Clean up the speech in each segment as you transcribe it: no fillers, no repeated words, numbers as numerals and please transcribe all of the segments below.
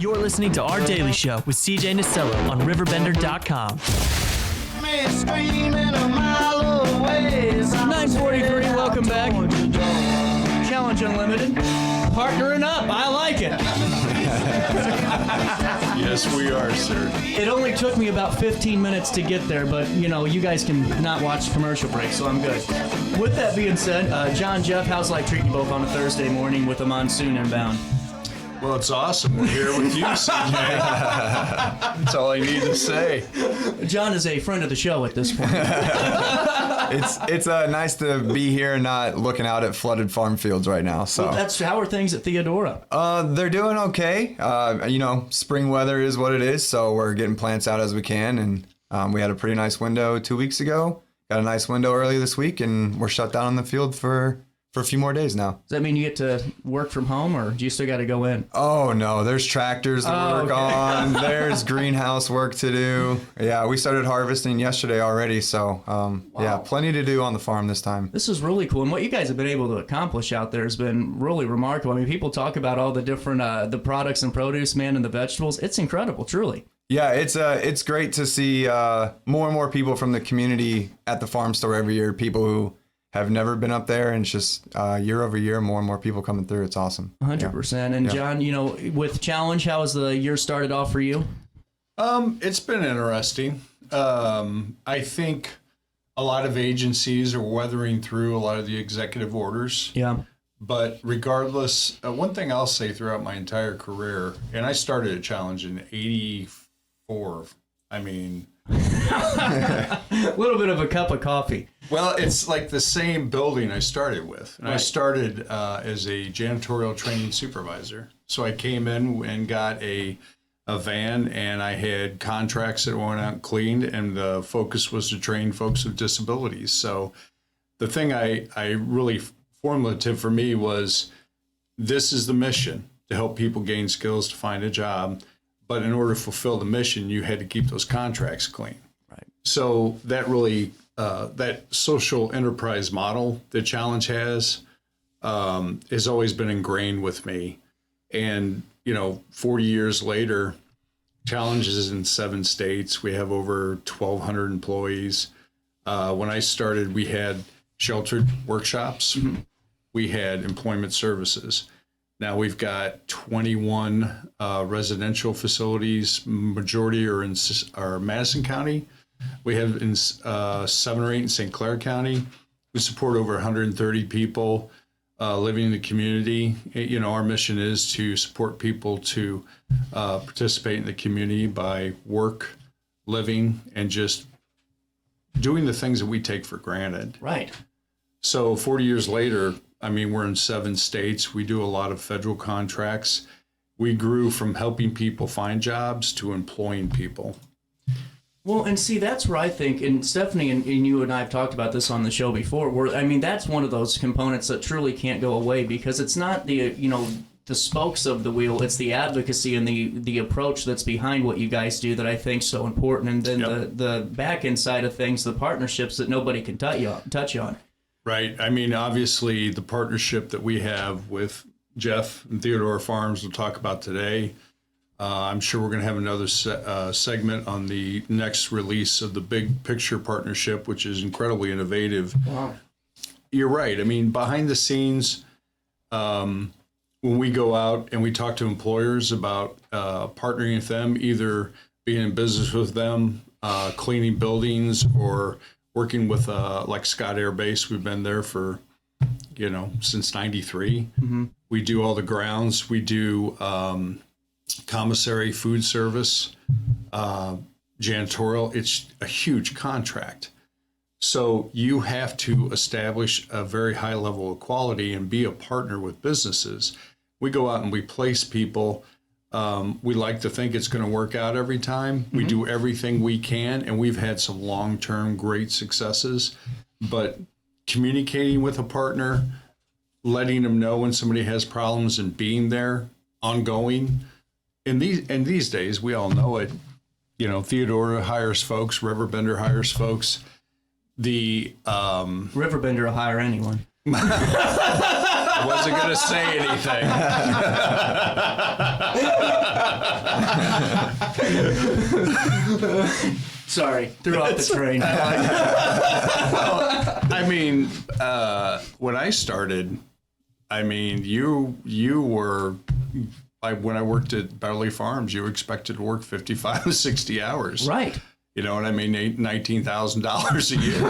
You're listening to Our Daily Show with CJ Nasello on RiverBender.com. 9:43, welcome back. Challenge Unlimited. Partnering up, I like it. Yes, we are, sir. It only took me about 15 minutes to get there, but, you guys can not watch commercial breaks, so I'm good. With that being said, John, Jeff, how's life treating you both on a Thursday morning with a monsoon inbound? Well, it's awesome. We're here with you, CJ. That's all I need to say. John is a friend of the show at this point. It's nice to be here and not looking out at flooded farm fields right now. So Well, how are things at Theodora? They're doing okay. Spring weather is what it is, so we're getting plants out as we can. And we had a pretty nice window 2 weeks ago. Got a nice window early this week, and we're shut down on the field for a few more days now. Does that mean you get to work from home, or do you still got to go in? Oh, no. There's tractors to work on. There's greenhouse work to do. Yeah, we started harvesting yesterday already, so yeah, plenty to do on the farm this time. This is really cool, and what you guys have been able to accomplish out there has been really remarkable. I mean, people talk about all the different the products and produce, man, and the vegetables. It's incredible, truly. Yeah, it's great to see more and more people from the community at the farm store every year, people who have never been up there, and it's just year over year, more and more people coming through. It's awesome. 100%. And John, with Challenge, how has the year started off for you? It's been interesting. I think a lot of agencies are weathering through a lot of the executive orders. Yeah. But regardless, one thing I'll say throughout my entire career, and I started a Challenge in '84. I mean, a little bit of a cup of coffee. Well, it's like the same building I started with. And I started as a janitorial training supervisor. So I came in and got a van, and I had contracts that went out and cleaned, and the focus was to train folks with disabilities. So the thing I really formative for me was, this is the mission, to help people gain skills to find a job. But in order to fulfill the mission, you had to keep those contracts clean. Right. So that really, that social enterprise model that Challenge has always been ingrained with me. And, 40 years later, Challenge is in 7 states. We have over 1,200 employees. When I started, we had sheltered workshops. Mm-hmm. We had employment services. Now we've got 21 residential facilities. Majority are in Madison County. We have in 7 or 8 in St. Clair County. We support over 130 people living in the community. Our mission is to support people to participate in the community by work, living, and just doing the things that we take for granted. Right. So 40 years later, we're in 7 states. We do a lot of federal contracts. We grew from helping people find jobs to employing people. Well, and see, that's where I think, and Stephanie and you and I have talked about this on the show before, that's one of those components that truly can't go away, because it's not the spokes of the wheel, it's the advocacy and the approach that's behind what you guys do that I think is so important. And then the back end side of things, the partnerships that nobody can touch on. Right. Obviously, the partnership that we have with Jeff and Theodora Farms we'll talk about today. I'm sure we're going to have another segment on the next release of the Big Picture Partnership, which is incredibly innovative. Wow. You're right. Behind the scenes, when we go out and we talk to employers about partnering with them, either being in business with them, cleaning buildings, or working with like Scott Air Base. We've been there for, since '93. Mm-hmm. We do all the grounds. We do commissary, food service, janitorial. It's a huge contract. So you have to establish a very high level of quality and be a partner with businesses. We go out and we place people. We like to think it's going to work out every time. Mm-hmm. We do everything we can, and we've had some long-term great successes. But communicating with a partner, letting them know when somebody has problems, and being there, ongoing. In these days, we all know it. Theodora hires folks. RiverBender hires folks. The RiverBender will hire anyone. I wasn't going to say anything. Sorry, threw off the train. I mean, when I started, I mean, you were, when I worked at Beverly Farms, you were expected to work 55 to 60 hours. Right. You know what I mean? $19,000 a year.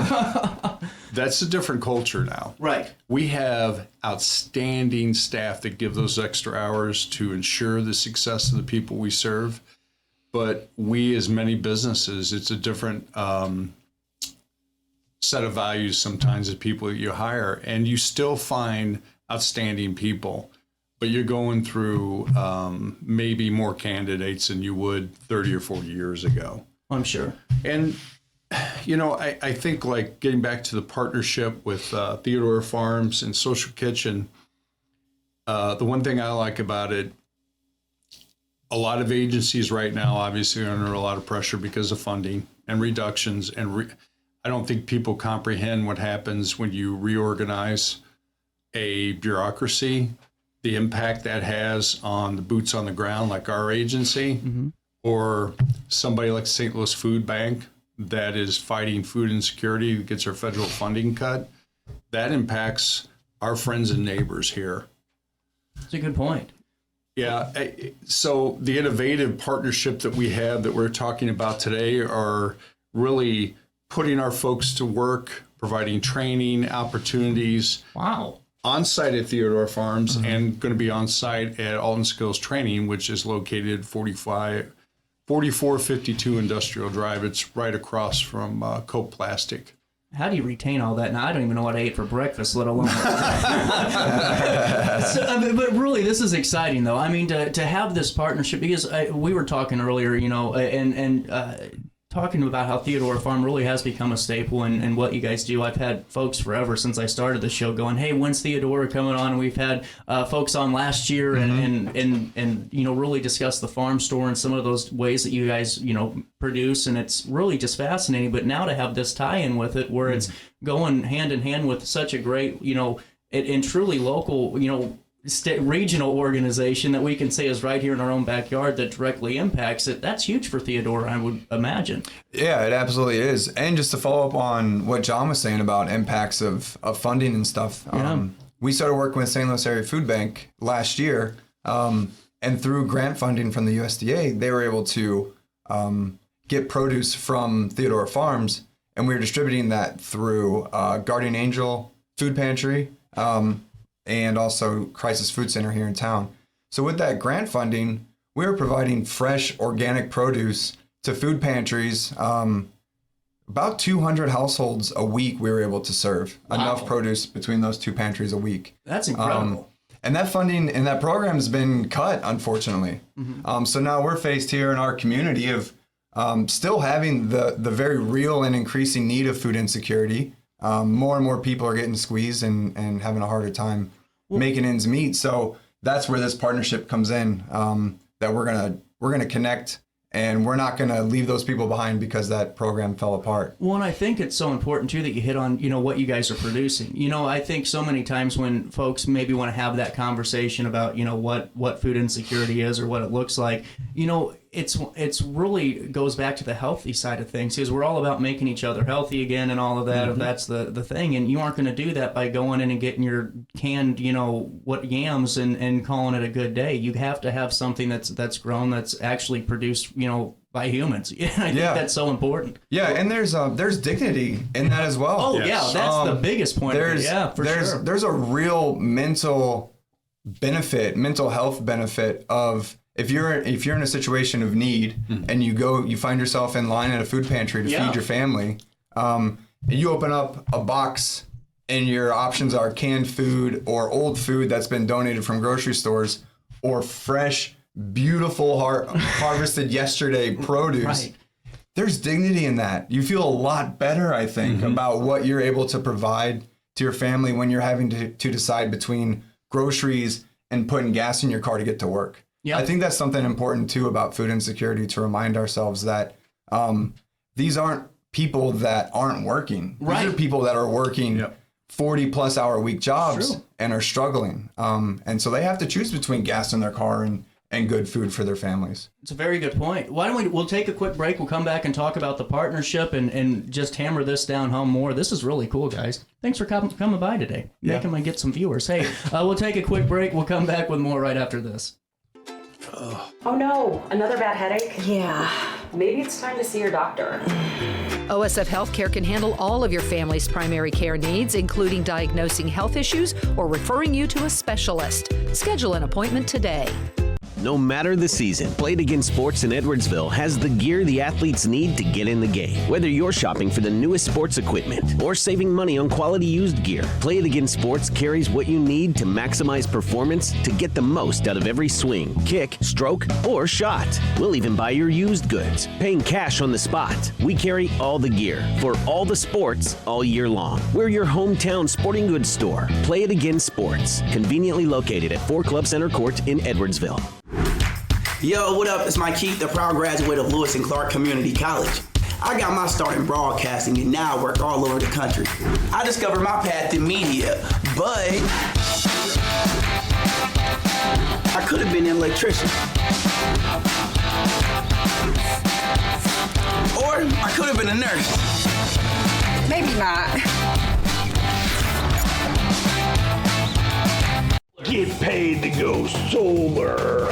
That's a different culture now. Right. We have outstanding staff that give those extra hours to ensure the success of the people we serve. But we, as many businesses, it's a different set of values sometimes of people that you hire. And you still find outstanding people, but you're going through maybe more candidates than you would 30 or 40 years ago. I'm sure. And, you know, I think, like, getting back to the partnership with Theodora Farms and Soulcial Kitchen, the one thing I like about it, a lot of agencies right now obviously are under a lot of pressure because of funding and reductions. And I don't think people comprehend what happens when you reorganize a bureaucracy, the impact that has on the boots on the ground, like our agency. Mm-hmm. Or somebody like St. Louis Food Bank that is fighting food insecurity, that gets our federal funding cut. That impacts our friends and neighbors here. That's a good point. Yeah. So the innovative partnership that we have that we're talking about today are really putting our folks to work, providing training opportunities. Wow. On site at Theodora Farms, mm-hmm. and going to be on site at Alton Skills Training, which is located 4452 Industrial Drive. It's right across from Coke Plastic. How do you retain all that? Now, I don't even know what I ate for breakfast, let alone. But really, this is exciting, though. I mean, to have this partnership, because we were talking earlier, you know, and talking about how Theodora Farm really has become a staple in what you guys do. I've had folks forever since I started the show going, hey, when's Theodora coming on? And we've had folks on last year mm-hmm. and you know, really discuss the farm store and some of those ways that you guys, you know, produce. And it's really just fascinating. But now to have this tie-in with it where mm-hmm. it's going hand in hand with such a great, you know, and truly local, you know, regional organization that we can say is right here in our own backyard that directly impacts it, that's huge for Theodora, I would imagine. Yeah, it absolutely is. And just to follow up on what John was saying about impacts of funding and stuff, we started working with St. Louis Area Food Bank last year, and through grant funding from the USDA, they were able to get produce from Theodora Farms, and we were distributing that through Guardian Angel Food Pantry, and also Crisis Food Center here in town. So with that grant funding, we were providing fresh organic produce to food pantries. About 200 households a week we were able to serve. Wow. Enough produce between those two pantries a week. That's incredible. And that funding and that program has been cut, unfortunately. Mm-hmm. So now we're faced here in our community of still having the very real and increasing need of food insecurity. More and more people are getting squeezed and having a harder time making ends meet. So that's where this partnership comes in, that we're gonna connect, and we're not gonna leave those people behind because that program fell apart. Well, and I think it's so important too that you hit on, you know, what you guys are producing. You know, I think so many times when folks maybe want to have that conversation about, you know, what food insecurity is or what it looks like, you know, it's really goes back to the healthy side of things, because we're all about making each other healthy again and all of that. Mm-hmm. If that's the thing, and you aren't going to do that by going in and getting your canned, you know, yams and calling it a good day. You have to have something that's grown, that's actually produced, you know, by humans. I think that's so important. Yeah, and there's dignity in that as well. Oh, yes. Yeah, that's the biggest point. There's a real mental health benefit of if you're in a situation of need and you find yourself in line at a food pantry to feed your family, and you open up a box and your options are canned food or old food that's been donated from grocery stores or fresh, beautiful harvested yesterday produce. Right. There's dignity in that. You feel a lot better, I think, about what you're able to provide to your family when you're having to decide between groceries and putting gas in your car to get to work. Yep. I think that's something important too about food insecurity, to remind ourselves that these aren't people that aren't working. Right. These are people that are working 40+ hour a week jobs True. and are struggling. And so they have to choose between gas in their car and good food for their families. It's a very good point. Why don't we'll take a quick break. We'll come back and talk about the partnership and just hammer this down home more. This is really cool, guys. Thanks for coming by today. Yeah. Making me get some viewers. Hey, we'll take a quick break. We'll come back with more right after this. Oh no, another bad headache? Yeah. Maybe it's time to see your doctor. OSF Healthcare can handle all of your family's primary care needs, including diagnosing health issues or referring you to a specialist. Schedule an appointment today. No matter the season, Play It Again Sports in Edwardsville has the gear the athletes need to get in the game. Whether you're shopping for the newest sports equipment or saving money on quality used gear, Play It Again Sports carries what you need to maximize performance to get the most out of every swing, kick, stroke, or shot. We'll even buy your used goods, paying cash on the spot. We carry all the gear for all the sports all year long. We're your hometown sporting goods store. Play It Again Sports, conveniently located at 4 Club Center Court in Edwardsville. Yo, what up? It's Mike Keith, the proud graduate of Lewis and Clark Community College. I got my start in broadcasting and now I work all over the country. I discovered my path in media, but I could have been an electrician. Or I could have been a nurse. Maybe not. Get paid to go solar.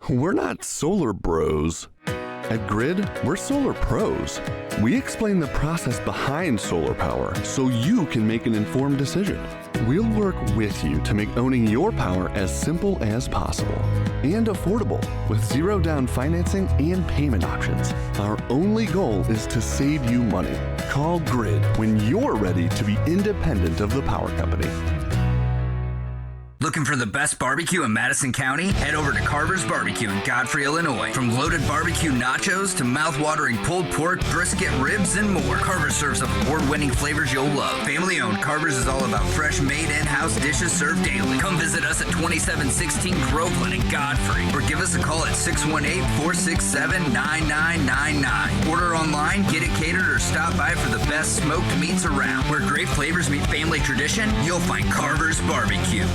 We're not solar bros. At Grid, we're solar pros. We explain the process behind solar power so you can make an informed decision. We'll work with you to make owning your power as simple as possible and affordable with zero down financing and payment options. Our only goal is to save you money. Call Grid when you're ready to be independent of the power company. Looking for the best barbecue in Madison County? Head over to Carver's Barbecue in Godfrey, Illinois. From loaded barbecue nachos to mouth-watering pulled pork, brisket, ribs, and more, Carver's serves up award-winning flavors you'll love. Family-owned, Carver's is all about fresh, made in-house dishes served daily. Come visit us at 2716 Groveland in Godfrey, or give us a call at 618-467-9999. Order online, get it catered, or stop by for the best smoked meats around. Where great flavors meet family tradition, you'll find Carver's Barbecue.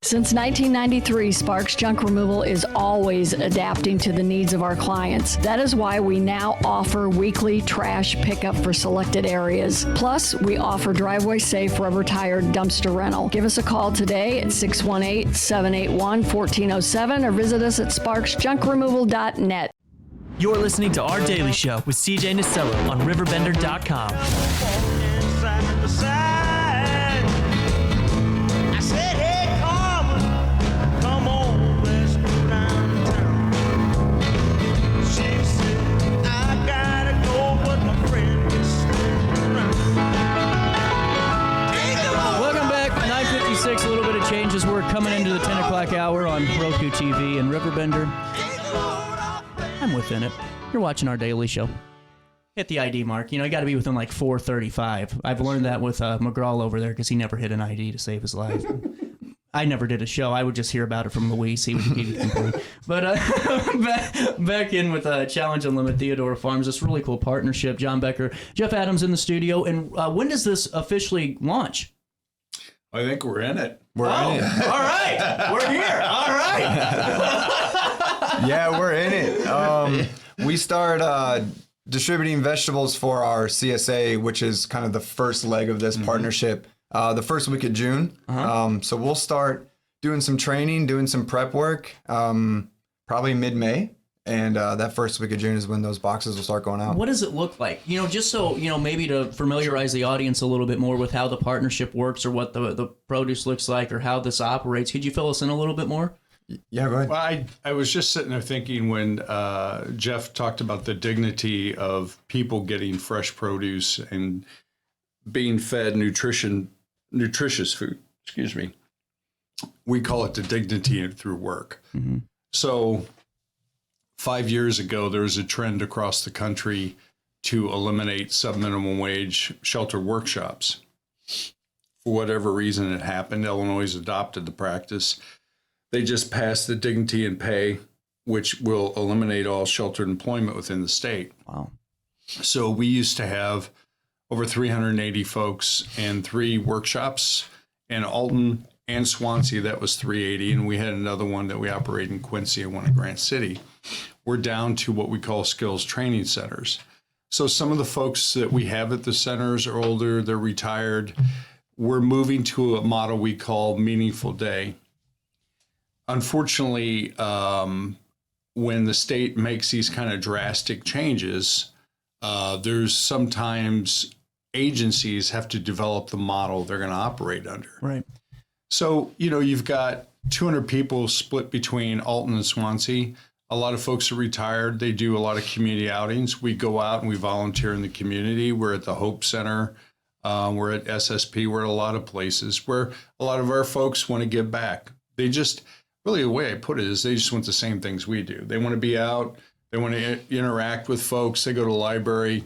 Since 1993, Sparks Junk Removal is always adapting to the needs of our clients. That is why we now offer weekly trash pickup for selected areas. Plus, we offer driveway-safe rubber-tired dumpster rental. Give us a call today at 618-781-1407 or visit us at sparksjunkremoval.net. You're listening to Our Daily Show with CJ Nasello on RiverBender.com. A little bit of changes. We're coming into the 10 o'clock hour on Roku TV and RiverBender. I'm within it. You're watching Our Daily Show. Hit the ID mark. You know, you got to be within like 435. I've learned that with McGraw over there because he never hit an ID to save his life. I never did a show. I would just hear about it from Luis. He would complain. But back in with Challenge Unlimited, Theodora Farms, this really cool partnership. John Becker, Jeff Adams in the studio. And when does this officially launch? I think we're in it. We're in it. All right. We're here. All right. Yeah, we're in it. We start distributing vegetables for our CSA, which is kind of the first leg of this partnership, the first week of June. So we'll start doing some training, doing some prep work, probably mid-May. And that first week of June is when those boxes will start going out. What does it look like? You know, just so, you know, maybe to familiarize the audience a little bit more with how the partnership works or what the produce looks like or how this operates. Could you fill us in a little bit more? Yeah, go ahead. Well, I was just sitting there thinking when Jeff talked about the dignity of people getting fresh produce and being fed nutritious food. Excuse me. We call it the dignity through work. Mm-hmm. So 5 years ago, there was a trend across the country to eliminate sub-minimum wage shelter workshops. For whatever reason it happened, Illinois adopted the practice. They just passed the dignity and pay, which will eliminate all sheltered employment within the state. Wow. So we used to have over 380 folks and 3 workshops. In Alton and Swansea, that was 380. And we had another one that we operate in Quincy and one in Grant City. We're down to what we call skills training centers. So some of the folks that we have at the centers are older, they're retired. We're moving to a model we call Meaningful Day. Unfortunately, when the state makes these kind of drastic changes, there's sometimes agencies have to develop the model they're going to operate under. Right. So, you've got 200 people split between Alton and Swansea. A lot of folks are retired. They do a lot of community outings. We go out and we volunteer in the community. We're at the Hope Center. We're at SSP. We're at a lot of places where a lot of our folks want to give back. They just, really the way I put it is they just want the same things we do. They want to be out. They want to interact with folks. They go to the library.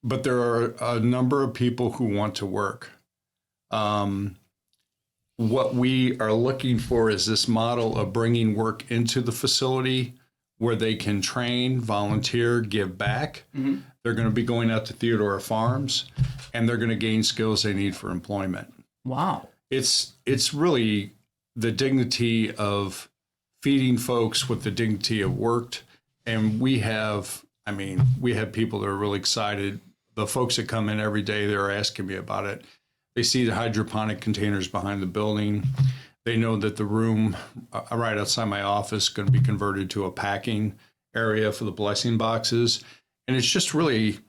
But there are a number of people who want to work. What we are looking for is this model of bringing work into the facility where they can train, volunteer, give back. Mm-hmm. They're going to be going out to Theodora Farms, and they're going to gain skills they need for employment. Wow. It's really the dignity of feeding folks with the dignity of work. And we have people that are really excited. The folks that come in every day, they're asking me about it. They see the hydroponic containers behind the building. They know that the room right outside my office is going to be converted to a packing area for the blessing boxes. And it's just really,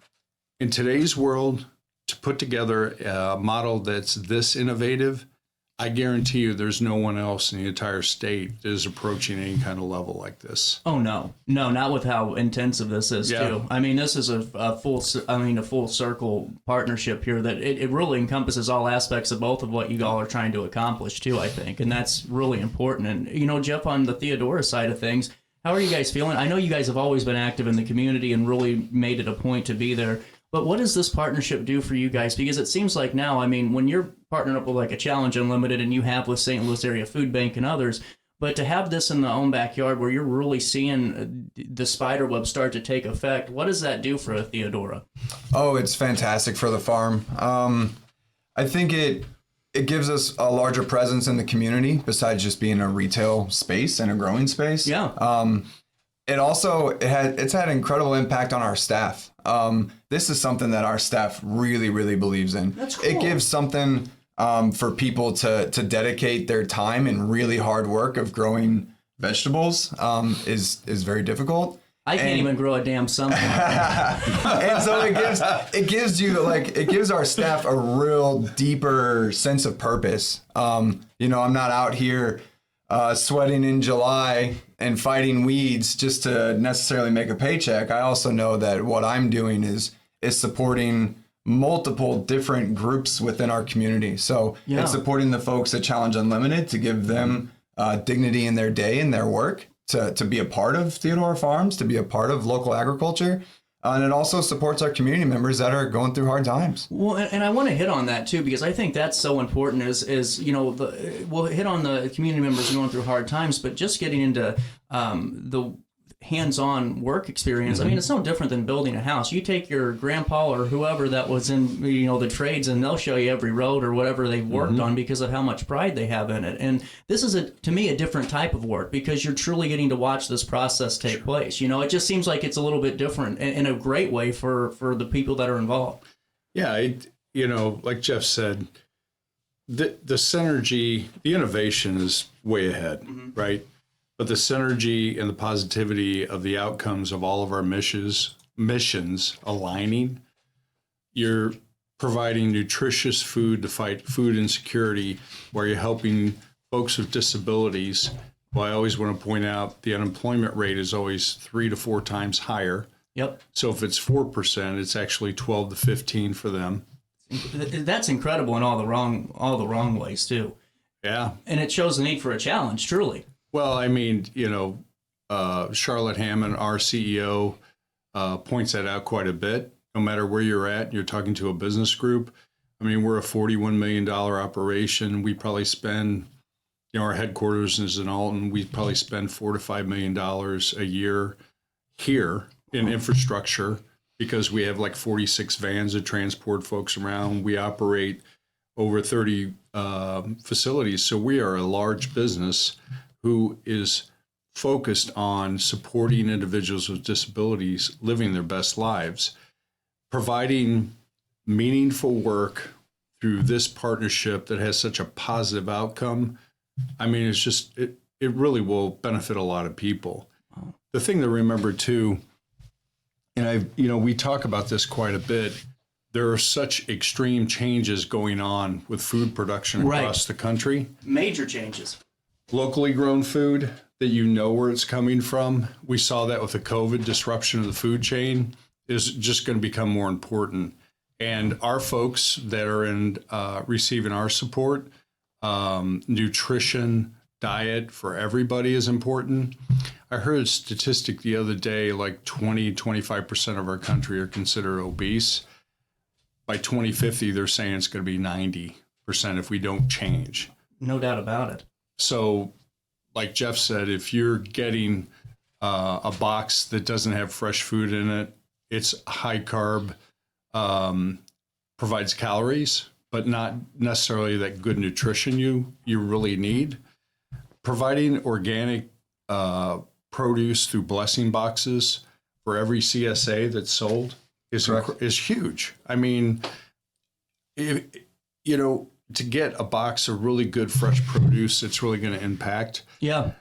in today's world, to put together a model that's this innovative, I guarantee you there's no one else in the entire state that is approaching any kind of level like this. Oh, no, not with how intensive this is, too. I mean, this is a full circle partnership here that it really encompasses all aspects of both of what you all are trying to accomplish, too, I think. And that's really important. And, Jeff, on the Theodora side of things, how are you guys feeling? I know you guys have always been active in the community and really made it a point to be there. But what does this partnership do for you guys? Because it seems like now, when you're partnering up with like a Challenge Unlimited and you have with St. Louis Area Food Bank and others, but to have this in the own backyard where you're really seeing the spider web start to take effect, what does that do for a Theodora? Oh, it's fantastic for the farm. I think it gives us a larger presence in the community besides just being a retail space and a growing space. Yeah. It's had incredible impact on our staff. This is something that our staff really, really believes in. That's cool. It gives something for people to dedicate their time and really hard work of growing vegetables is very difficult. I can't even grow a damn something. And so it gives our staff a real deeper sense of purpose. I'm not out here sweating in July and fighting weeds just to necessarily make a paycheck. I also know that what I'm doing is supporting multiple different groups within our community. So it's supporting the folks at Challenge Unlimited to give them dignity in their day and their work, to be a part of Theodora Farms, to be a part of local agriculture. And it also supports our community members that are going through hard times. Well, and I want to hit on that too, because I think that's so important. We'll hit on the community members going through hard times, but just getting into the hands-on work experience. Mm-hmm. It's no different than building a house. You take your grandpa or whoever that was in the trades, and they'll show you every road or whatever they've worked on because of how much pride they have in it. And this is to me a different type of work because you're truly getting to watch this process take place. It just seems like it's a little bit different in a great way for the people that are involved. Yeah, like Jeff said, the synergy, the innovation is way ahead, right? But the synergy and the positivity of the outcomes of all of our missions aligning, you're providing nutritious food to fight food insecurity, where you're helping folks with disabilities. Well, I always want to point out the unemployment rate is always 3 to 4 times higher. Yep. So if it's 4%, it's actually 12 to 15 for them. That's incredible in all the wrong ways too. Yeah. And it shows the need for a challenge, truly. Well, Charlotte Hammond, our CEO, points that out quite a bit. No matter where you're at, you're talking to a business group. We're a $41 million operation. We probably spend, our headquarters is in Alton. We probably spend $4 to $5 million a year here in infrastructure. because we have like 46 vans that transport folks around. We operate over 30 facilities. So we are a large business who is focused on supporting individuals with disabilities living their best lives, providing meaningful work through this partnership that has such a positive outcome. I mean, it's just, it really will benefit a lot of people. Wow. The thing to remember too, and we talk about this quite a bit, there are such extreme changes going on with food production across the country. Major changes. Locally grown food that you know where it's coming from. We saw that with the COVID disruption of the food chain is just going to become more important. And our folks that are in receiving our support, nutrition, diet for everybody is important. I heard a statistic the other day, like 25% of our country are considered obese. By 2050, they're saying it's going to be 90% if we don't change. No doubt about it. So, like Jeff said, if you're getting a box that doesn't have fresh food in it, it's high carb, provides calories, but not necessarily that good nutrition you really need. Providing organic produce through blessing boxes for every CSA that's sold is huge. I mean, to get a box of really good fresh produce, it's really going to impact your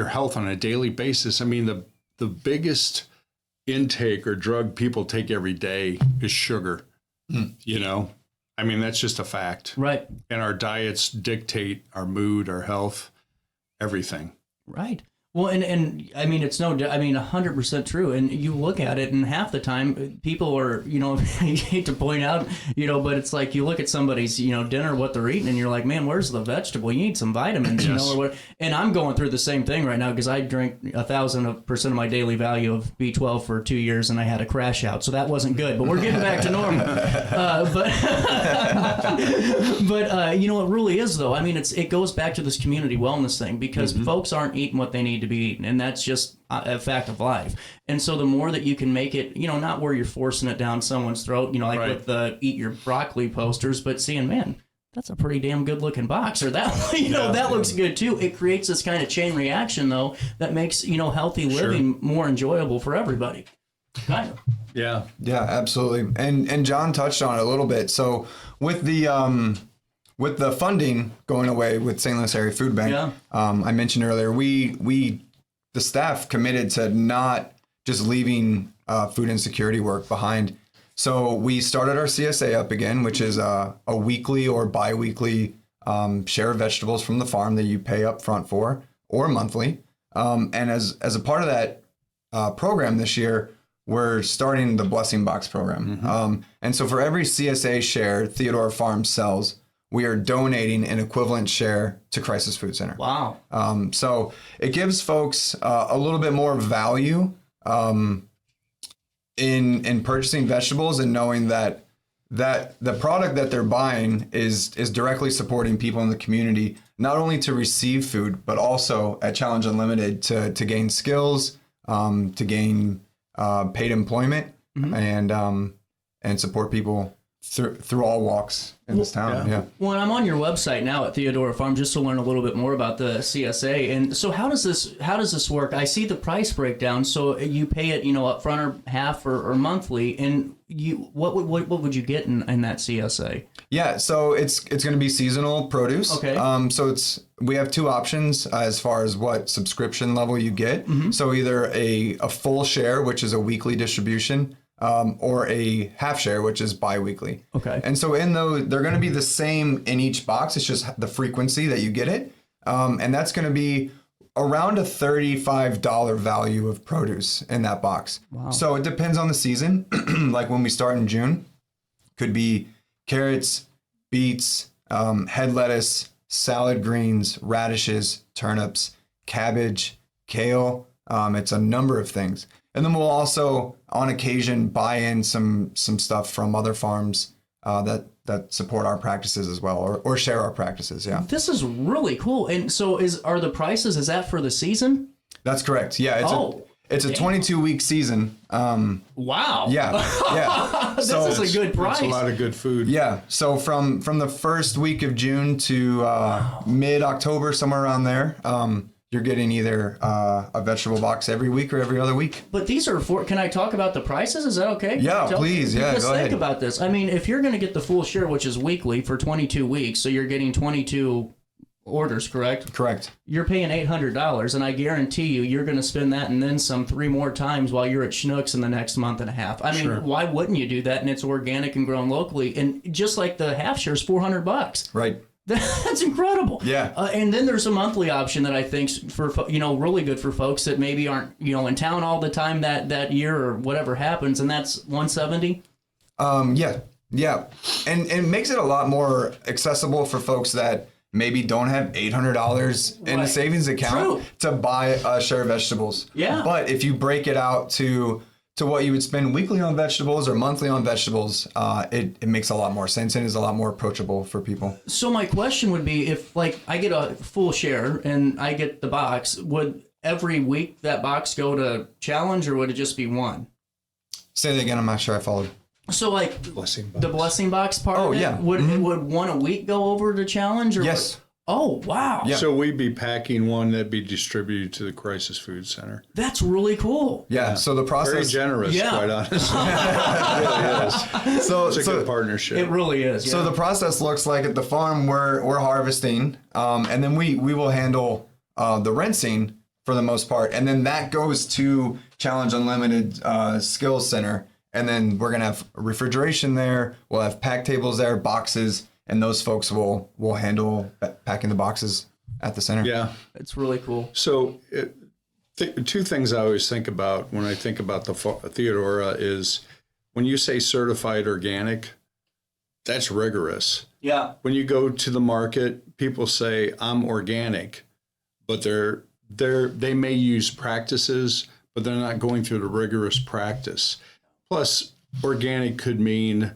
health on a daily basis. I mean, the biggest intake or drug people take every day is sugar. I mean, that's just a fact. Right. And our diets dictate our mood, our health, everything. Right. Well, and I mean, it's 100% true. And you look at it, and half the time people are, I hate to point out, but it's like you look at somebody's, dinner, what they're eating, and you're like, man, where's the vegetable? You need some vitamins, or what. And I'm going through the same thing right now because I drank 1,000% of my daily value of B12 for 2 years, and I had a crash out, so that wasn't good. But we're getting back to normal. But it really is though. I mean, it goes back to this community wellness thing because folks aren't eating what they need to be eaten, and that's just a fact of life. And so the more that you can make it, not where you're forcing it down someone's throat, with the eat your broccoli posters, but seeing, man, that's a pretty damn good looking box, or that that looks good too. It creates this kind of chain reaction though that makes healthy living more enjoyable for everybody. Kind of. Yeah, absolutely. And John touched on it a little bit. So with the funding going away with St. Louis Area Food Bank, I mentioned earlier, the staff committed to not just leaving food insecurity work behind. So we started our CSA up again, which is a weekly or bi-weekly share of vegetables from the farm that you pay up front for, or monthly. And as a part of that program this year, we're starting the Blessing Box program. And so for every CSA share Theodora Farms sells, we are donating an equivalent share to Crisis Food Center. Wow. So it gives folks a little bit more value in purchasing vegetables and knowing that the product that they're buying is directly supporting people in the community, not only to receive food, but also at Challenge Unlimited to gain skills, to gain paid employment, and support people through all walks in this town. Yeah. Well, I'm on your website now at Theodora Farm just to learn a little bit more about the CSA. And so how does this work? I see the price breakdown. So you pay it, up front or half or monthly, and what would you get in that CSA? Yeah, so it's going to be seasonal produce. Okay. So we have two options as far as what subscription level you get. So either a full share, which is a weekly distribution, or a half share, which is bi-weekly. Okay. And so in those, they're going to be the same in each box. It's just the frequency that you get it. And that's going to be around a $35 value of produce in that box. Wow. So it depends on the season. Like when we start in June, could be carrots, beets, head lettuce, salad greens, radishes, turnips, cabbage, kale. It's a number of things. And then we'll also, on occasion, buy in some stuff from other farms that support our practices as well, or share our practices. Yeah. This is really cool. And so are the prices, is that for the season? That's correct. Yeah. It's a 22-week season. Wow. Yeah. This is a good price. It's a lot of good food. Yeah. So from the first week of June to mid-October, somewhere around there, you're getting either a vegetable box every week or every other week. But these are can I talk about the prices? Is that okay? Yeah, please. Yeah, because go ahead. think about this. I mean, if you're going to get the full share, which is weekly for 22 weeks, so you're getting 22 orders, correct? Correct. You're paying $800, and I guarantee you're going to spend that and then some 3 more times while you're at Schnucks in the next month and a half. I mean, why wouldn't you do that? And it's organic and grown locally, and just like the half share is $400. Right. That's incredible. Yeah. And then there's a monthly option that I think's for really good for folks that maybe aren't in town all the time that year or whatever happens, and that's $170. Yeah, and it makes it a lot more accessible for folks that maybe don't have $800 in a savings account to buy a share of vegetables. Yeah. But if you break it out to what you would spend weekly on vegetables or monthly on vegetables, it makes a lot more sense and is a lot more approachable for people. So my question would be, if I get a full share and I get the box, would every week that box go to Challenge, or would it just be one? Say that again. I'm not sure I followed. So the blessing box part of it, yeah. would one a week go over to Challenge? Or Yes. Oh, wow. Yeah. So we'd be packing one that'd be distributed to the Crisis Food Center. That's really cool. Yeah. So the process. Very generous, quite honestly. It really is. So It's a good partnership. It really is. Yeah. So the process looks like at the farm we're harvesting, and then we will handle the rinsing for the most part, and then that goes to Challenge Unlimited Skills Center, and then we're gonna have refrigeration there. We'll have pack tables there, boxes, and those folks will handle packing the boxes at the center. Yeah, it's really cool. So two things I always think about when I think about the Theodora is when you say certified organic, that's rigorous. Yeah. When you go to the market, people say I'm organic, but they may use practices, but they're not going through the rigorous practice. Plus, organic could mean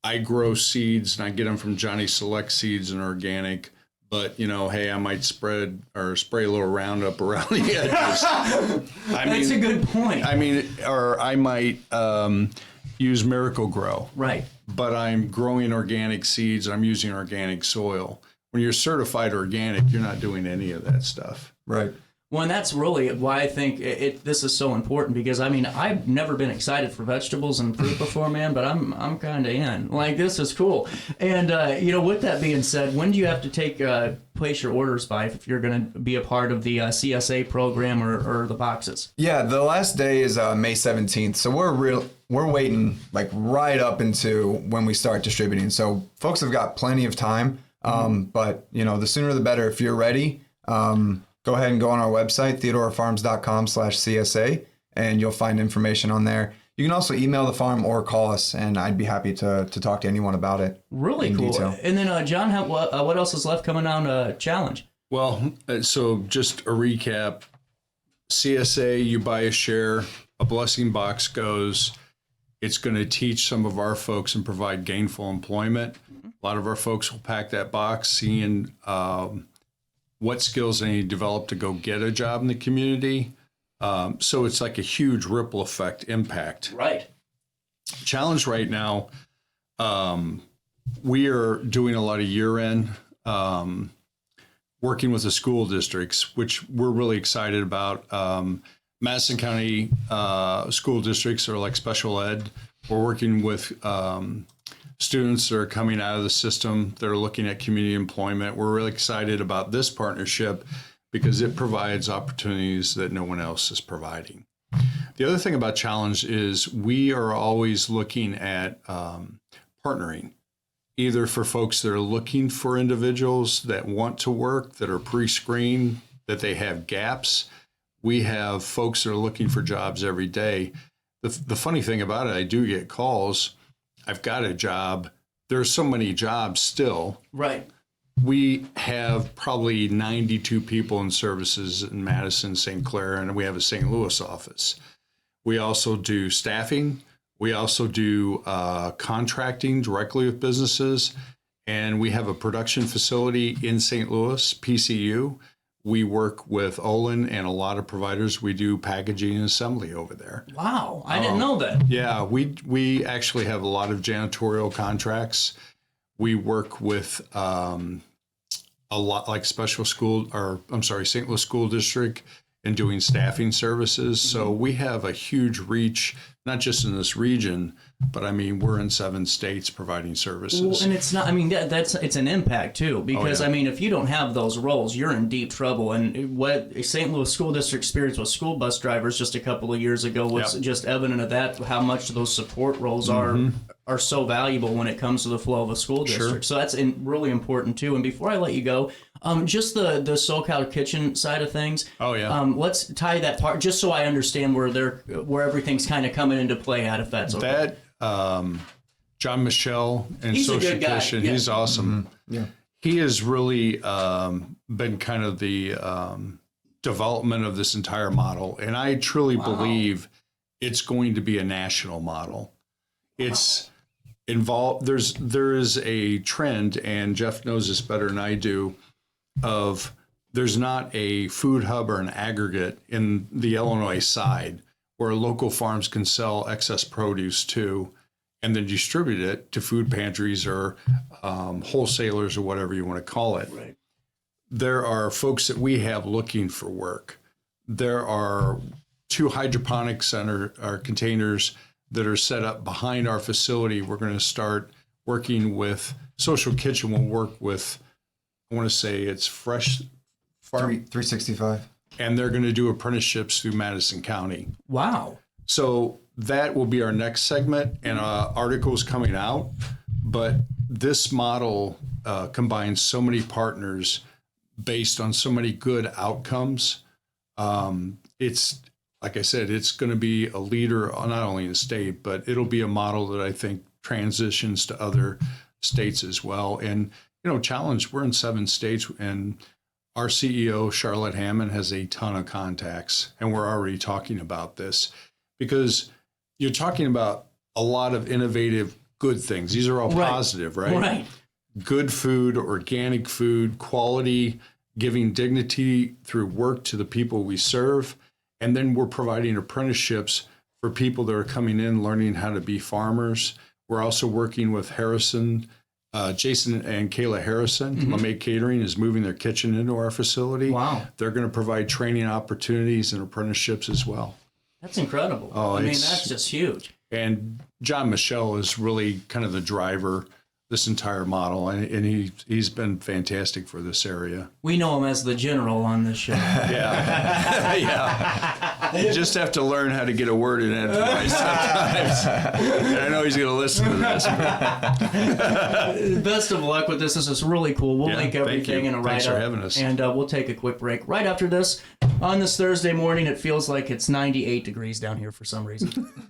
I grow seeds and I get them from Johnny Select Seeds and organic, but hey, I might spray a little Roundup around the edges. That's a good point. Or I might use Miracle Grow. Right. But I'm growing organic seeds and I'm using organic soil. When you're certified organic, you're not doing any of that stuff. Right. Well, and that's really why I think this is so important, because I've never been excited for vegetables and fruit before, man, but I'm kind of in. This is cool. And with that being said, when do you have to place your orders by if you're going to be a part of the CSA program or the boxes? Yeah, the last day is May 17th, so we're waiting right up into when we start distributing. So folks have got plenty of time, but the sooner the better. If you're ready, go ahead and go on our website, TheodoraFarms.com/CSA, and you'll find information on there. You can also email the farm or call us, and I'd be happy to talk to anyone about it. Really cool. Detail. And then, John, what else is left coming down Challenge? Well, so just a recap. CSA, you buy a share, a blessing box goes. It's going to teach some of our folks and provide gainful employment. A lot of our folks will pack that box, seeing what skills they need to develop to go get a job in the community. So it's like a huge ripple effect impact. Right. Challenge right now, we are doing a lot of year-end working with the school districts, which we're really excited about. Madison County school districts are like special ed. We're working with students that are coming out of the system that are looking at community employment. We're really excited about this partnership because it provides opportunities that no one else is providing. The other thing about Challenge is we are always looking at partnering, either for folks that are looking for individuals that want to work, that are pre-screened, that they have gaps. We have folks that are looking for jobs every day. The funny thing about it, I do get calls. I've got a job. There's so many jobs still. Right. We have probably 92 people in services in Madison, St. Clair, and we have a St. Louis office. We also do staffing. We also do contracting directly with businesses. And we have a production facility in St. Louis, PCU, we work with Olin and a lot of providers. We do packaging and assembly over there. Wow, I didn't know that. Yeah, we actually have a lot of janitorial contracts. We work with a lot like St. Louis School District and doing staffing services. So we have a huge reach, not just in this region, but I mean, we're in 7 states providing services. Well, and it's not, I mean, it's an impact too, because I mean, if you don't have those roles, you're in deep trouble. And what St. Louis School District experienced with school bus drivers just a couple of years ago was just evident of that, how much those support roles are so valuable when it comes to the flow of a school district. So that's really important too. And before I let you go, just the SoCal Kitchen side of things. Let's tie that part just so I understand where everything's kind of coming into play at, if that's okay. John Michelle and Social Kitchen, he's awesome. Yeah, he has really been kind of the development of this entire model, and I truly believe it's going to be a national model. It's involved. There is a trend, and Jeff knows this better than I do, of there's not a food hub or an aggregate in the Illinois side where local farms can sell excess produce to and then distribute it to food pantries or wholesalers or whatever you want to call it. Right. There are folks that we have looking for work. There are 2 hydroponic containers that are set up behind our facility. We're going to start working with Social Kitchen. We'll work with, I want to say it's Fresh Farm 365. And they're going to do apprenticeships through Madison County. Wow. So that will be our next segment, and articles coming out. But this model combines so many partners based on so many good outcomes. It's, like I said, it's going to be a leader not only in the state, but it'll be a model that I think transitions to other states as well. And, challenge, we're in 7 states, and our CEO, Charlotte Hammond, has a ton of contacts, and we're already talking about this because you're talking about a lot of innovative, good things. These are all positive, right? Right. Good food, organic food, quality, giving dignity through work to the people we serve. And then we're providing apprenticeships for people that are coming in, learning how to be farmers. We're also working with Jason and Kayla Harrison. LeMay Catering is moving their kitchen into our facility. Wow. They're going to provide training opportunities and apprenticeships as well. That's incredible. I mean, that's just huge. And John Michelle is really kind of the driver this entire model, and he's been fantastic for this area. We know him as the general on this show. Yeah. You just have to learn how to get a word in edgewise sometimes. And I know he's going to listen to this. Best of luck with this. This is really cool. We'll link everything in a write-up. Thanks for having us. And we'll take a quick break. Right after this, on this Thursday morning, it feels like it's 98 degrees down here for some reason.